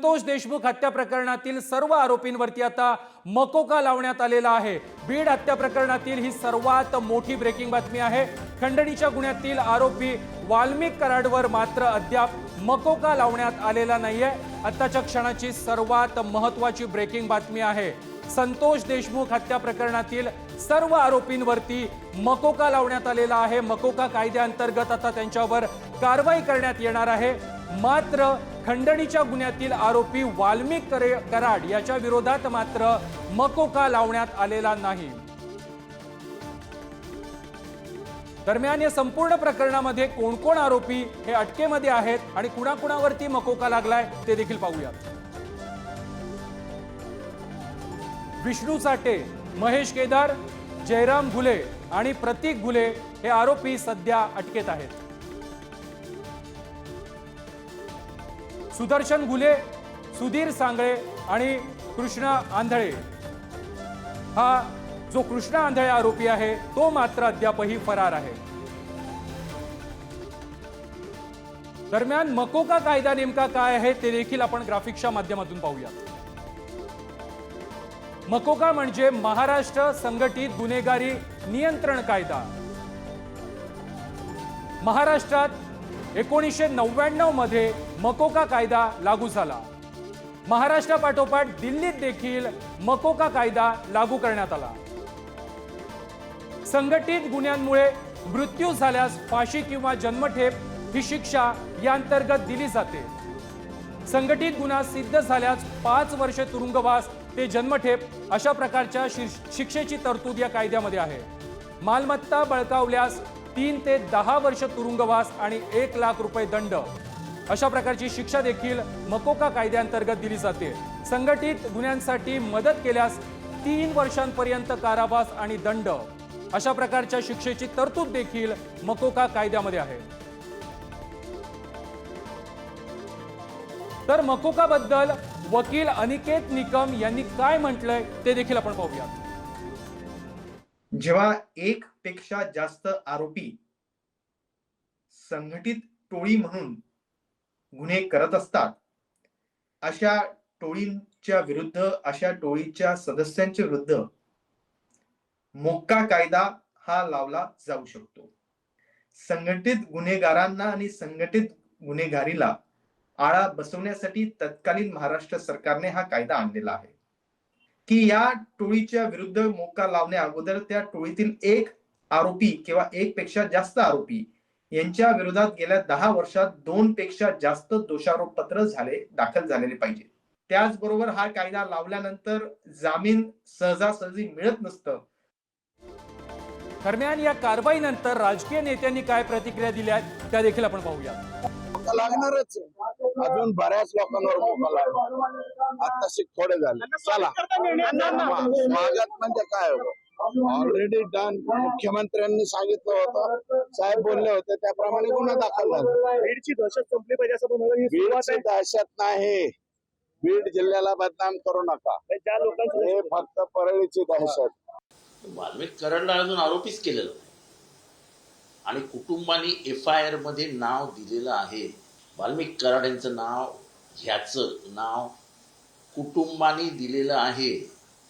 संतोष देशमुख हत्या प्रकरणातील सर्व आरोपींवरती आता मकोका लावण्यात आलेला आहे। बीड हत्या प्रकरणातील ही सर्वात मोठी ब्रेकिंग बातमी आहे। खंडणीच्या गुन्ह्यातील आरोपी वाल्मिक कराडवर मात्र अद्याप मकोका लावण्यात आलेला नाहीये। आताच्या क्षणाची सर्वात महत्त्वाची ब्रेकिंग बातमी आहे। संतोष देशमुख हत्या प्रकरणातील सर्व आरोपींवरती मकोका लावण्यात आलेला आहे। मकोका कायद्याअंतर्गत आता त्यांच्यावर कारवाई करण्यात येणार आहे। मात्र खंडणीच्या गुन्ह्यातील आरोपी वाल्मिक कराड याच्या विरोधात मात्र मकोका लावण्यात आलेला नाही। दरम्यान या संपूर्ण प्रकरणामध्ये कोण कोण आरोपी हे अटकेमध्ये आहेत आणि कुणाकुणावरती मकोका लागलाय ते देखील पाहूया। विष्णू साठे, महेश केदार, जयराम घुले आणि प्रतीक घुले हे आरोपी सध्या अटकेत आहेत। सुदर्शन घुले, सुधीर सांगळे आणि कृष्णा आंधळे हा जो कृष्णा आंधळे आरोपी आहे तो मात्र अद्यापही फरार आहे। दरम्यान मकोका कायदा नेमका काय आहे ते देखील आपण ग्राफिक्सच्या माध्यमातून पाहूया। मकोका म्हणजे महाराष्ट्र संघटित गुन्हेगारी नियंत्रण कायदा। महाराष्ट्रात 1999 मध्ये मकोका कायदा लागू झाला। महाराष्ट्रापाठोपाठ दिल्लीत देखील मकोका कायदा लागू करण्यात आला। संघटित गुन्ह्यांमुळे मृत्यू झाल्यास फाशी किंवा जन्मठेप ही शिक्षा या अंतर्गत दिली जाते। संघटित गुन्हा सिद्ध झाल्यास 5 वर्ष तुरुंगवास ते जन्मठेप अशा प्रकारच्या शिक्षेची तरतूद या कायद्यामध्ये आहे। मालमत्ता बळकावल्यास 3 ते 10 वर्ष तुरुंगवास आणि 1 लाख रुपये दंड अशा प्रकारची शिक्षा देखील मकोका कायद्याअंतर्गत दिली जाते। संघटित गुन्ह्यांसाठी मदत केल्यास 3 वर्षांपर्यंत कारावास आणि दंड अशा प्रकारच्या शिक्षेची तरतूद देखील मकोका कायद्यामध्ये आहे। तर मकोका बद्दल वकील अनिकेत निकम यांनी काय म्हटलंय ते देखील आपण पाहूया। जेव्हा एक पेक्षा जास्त आरोपी संघटित टोळी म्हणून गुन्हे करत असतात, अशा टोळींच्या विरुद्ध, अशा टोळीच्या सदस्यांच्या विरुद्ध मोक्का कायदा हा लावला जाऊ शकतो। संघटित गुन्हेगारांना आणि संघटित गुन्हेगारीला आळा बसवण्यासाठी तत्कालीन महाराष्ट्र सरकारने हा कायदा आणलेला आहे की या टोळीच्या विरुद्ध मोक्का लावण्या अगोदर त्या टोळीतील एक आरोपी किंवा एक पेक्षा जास्त आरोपी यांच्या विरोधात गेल्या 10 वर्षात 2 पेक्षा जास्त दोषारोप पत्र दाखल झालेले पाहिजे। त्याचबरोबर हा कायदा लावल्यानंतर जामीन सहजासहजी मिळत नसतं। दरम्यान या कारवाईनंतर राजकीय नेत्यांनी काय प्रतिक्रिया दिल्या त्या देखील आपण पाहूया। लागणारच अजून बऱ्याच लोकांवर मोका लागला, आता थोडे झाले। चला स्वागत म्हणजे काय ऑलरेडी डन। मुख्यमंत्र्यांनी सांगितलं होतं, साहेब बोलले होते त्याप्रमाणे गुन्हा दाखल झाला। बीडची दहशत संपली पाहिजे असं म्हणाले। बीडची दहशत नाही, बीड जिल्ह्याला बदनाम करू नका, ज्या लोकांची हे फक्त परळीची दहशत। वाल्मिक कराडला अजून आरोपीच केलेलं नाही आणि कुटुंबाने FIR मध्ये नाव दिलेलं आहे। वाल्मिक कराड यांचं नाव, ह्याचं नाव कुटुंबाने दिलेलं आहे।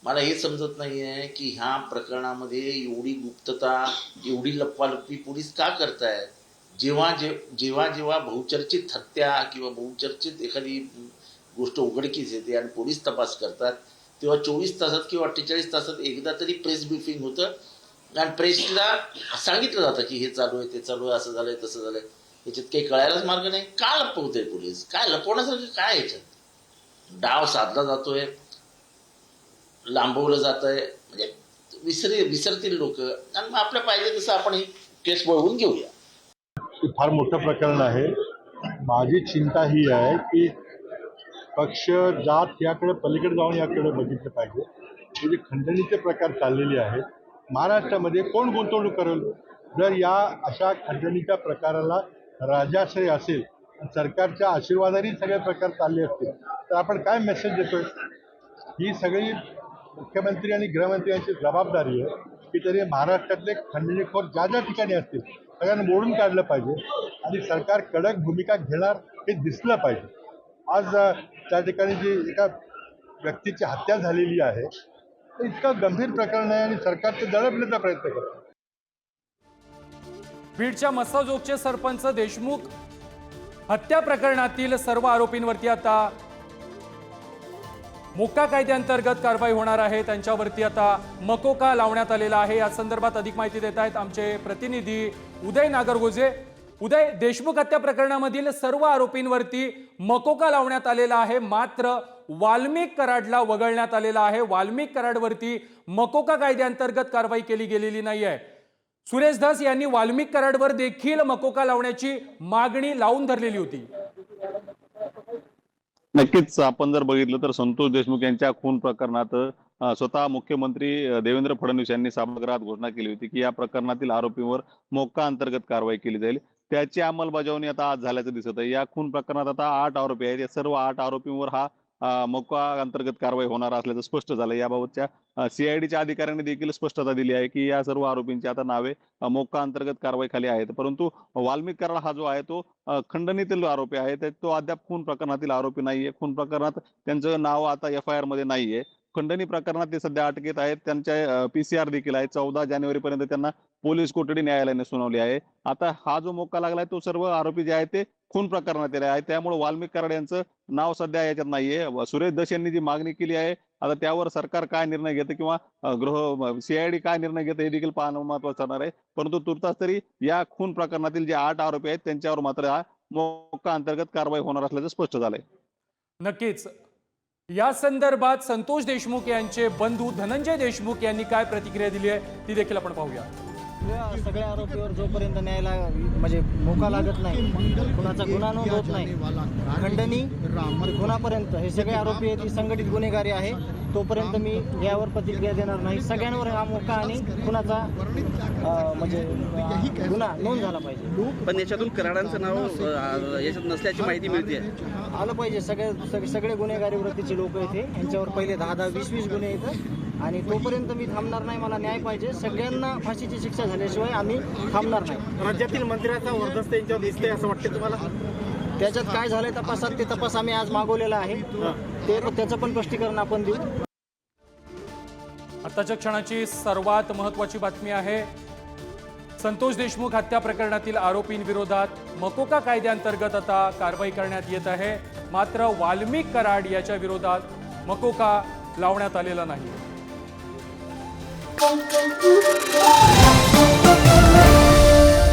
मला हे समजत नाही आहे की ह्या प्रकरणामध्ये एवढी गुप्तता, एवढी लपवालपी पोलीस का करतायत। जेव्हा जेव्हा बहुचर्चित हत्या किंवा बहुचर्चित एखादी गोष्ट उघडकीस येते आणि पोलीस तपास करतात, तेव्हा 24 तासात किंवा 48 तासात एकदा तरी प्रेस ब्रीफिंग होतं आणि प्रेसला सांगितलं जातं की हे चालू आहे, ते चालू आहे, असं झालंय, तसं झालंय। याच्यात काही कळायलाच मार्ग नाही। का लपवतंय पोलीस? काय लपवण्यासारखं काय याच्यात? डाव साधला जातोय, लांबवलं जातंय, म्हणजे विसरतील लोक आणि मग आपल्या पाहिजे तसं आपण ही केस बळवून घेऊया। फार मोठं प्रकरण आहे। माझी चिंता ही आहे की पक्ष जात याकडे पलीकडे जाऊन याकडे बघितलं पाहिजे। हे जे खंडणीचे प्रकार चाललेले आहेत, महाराष्ट्रामध्ये कोण गुंतवणूक करेल? जर या अशा खंडणीच्या प्रकाराला राजाश्रय असेल, सरकारच्या आशीर्वादाने सगळे प्रकार चालले असतील, तर आपण काय मेसेज देतोय? ही सगळी मुख्यमंत्री आणि गृहमंत्री यांची जबाबदारी आहे की तरी महाराष्ट्रातले खंडणीखोर ज्या ज्या ठिकाणी असतील सगळ्यांना मोडून काढलं पाहिजे आणि सरकार कडक भूमिका घेणार हे दिसलं पाहिजे। आज त्या ठिकाणी जी एका व्यक्तीची हत्या झालेली आहे, ते इतकं गंभीर प्रकरण आहे आणि सरकार ते दडपण्याचा प्रयत्न करतं. बीडच्या मसाजोगचे सरपंच देशमुख हत्या प्रकरणातील सर्व आरोपींवरती आता मोक्का कायद्याअंतर्गत कारवाई होणार आहे. त्यांच्यावरती आता मकोका लावण्यात आलेला आहे. या संदर्भात अधिक माहिती देत आहेत आमचे प्रतिनिधी उदय नागरगोजे. उदय, देशमुख हत्या प्रकरणामधील सर्व आरोपींवरती मकोका लावण्यात आलेला आहे, मात्र वाल्मिक कराडला वगळण्यात आलेला आहे. वाल्मिक कराडवरती मकोका कायद्याअंतर्गत कारवाई केली गेलेली नाही आहे. सुरेश धस यांनी वाल्मिक कराडवर देखील मकोका लावण्याची मागणी लावून धरलेली होती. नक्कीच आपण जर बघितलं तर संतोष देशमुख यांच्या खून प्रकरणात स्वतः मुख्यमंत्री देवेंद्र फडणवीस यांनी सभागृहात घोषणा केली होती की या प्रकरणातील आरोपींवर मोक्का अंतर्गत कारवाई केली जाईल. त्याची अंमलबजावणी आता आज झाल्याचं दिसत आहे. या खून प्रकरणात आता 8 आरोपी आहेत. या सर्व 8 आरोपींवर हा मोक्का अंतर्गत कारवाई होणार असल्याचं स्पष्ट झालं. याबाबतच्या सीआयडीच्या अधिकाऱ्यांनी देखील स्पष्टता दिली आहे की या सर्व आरोपींची आता नावे मोक्का अंतर्गत कारवाई खाली आहेत. परंतु वाल्मिक कराड हा जो आहे तो खंडणीतील आरोपी आहे, तो अद्याप खून प्रकरणातील आरोपी नाहीये. खून प्रकरणात त्यांचं नाव आता FIR मध्ये नाहीये. खंडणी प्रकरणात ते सध्या अटकेत आहेत. त्यांच्या PCR देखील आहे. 14 जानेवारी पर्यंत त्यांना पोलीस कोठडी न्यायालयाने सुनावली आहे. आता हा जो मोक्का लागलाय तो सर्व आरोपी जे आहेत ते खून प्रकरणातील आहे. त्यामुळे वाल्मिक कराड यांचं नाव सध्या याच्यात नाहीये. सुरेश धस यांनी जी मागणी केली आहे, आता त्यावर सरकार काय निर्णय घेते किंवा CID काय निर्णय घेते हे देखील पाहणं महत्वाचं ठरणार आहे. परंतु तुर्तास तरी या खून प्रकरणातील जे 8 आरोपी आहेत त्यांच्यावर मात्र हा मोक्का अंतर्गत कारवाई होणार असल्याचं स्पष्ट झालंय. नक्कीच या संदर्भात संतोष देशमुख यांचे बंधू धनंजय देशमुख यांनी काय प्रतिक्रिया दिली आहे ती देखील आपण पाहूया. सगळ्या आरोपीवर जोपर्यंत न्यायाला म्हणजे मोका लागत नाही, कुणाचा गुन्हा नोंद होत नाही, खंडणी गुन्हापर्यंत हे सगळे आरोपी आहेत, संघटित गुन्हेगारी आहे, तोपर्यंत मी यावर प्रतिक्रिया देणार नाही. सगळ्यांवर हा मोका आणि कुणाचा म्हणजे गुन्हा नोंद झाला पाहिजे. पण याच्यातून कराडांचं नाव याच्यात नसल्याची माहिती मिळते. आलं पाहिजे. सगळे गुन्हेगारी वृत्तीचे लोक इथे, यांच्यावर पहिले 10-10, 20-20 गुन्हे येतात आणि तोपर्यंत मी थांबणार नाही. मला न्याय पाहिजे. सगळ्यांना फाशीची शिक्षा झाल्याशिवाय आम्ही थांबणार नाही. राज्यातील मंत्र्याचा वर्चस्व यांच्यावर दिसतंय असं वाटतं तुम्हाला? त्याच्यात काय झालंय तपासात, ते तपास आम्ही आज मागवलेला आहे. त्याचं पण स्पष्टीकरण आपण देऊ. आताच्या क्षणाची सर्वात महत्त्वाची बातमी आहे. संतोष देशमुख हत्या प्रकरणातील आरोपींविरोधात मकोका कायद्याअंतर्गत आता कारवाई करण्यात येत आहे, मात्र वाल्मिक कराड याच्या विरोधात मकोका लावण्यात आलेला नाही.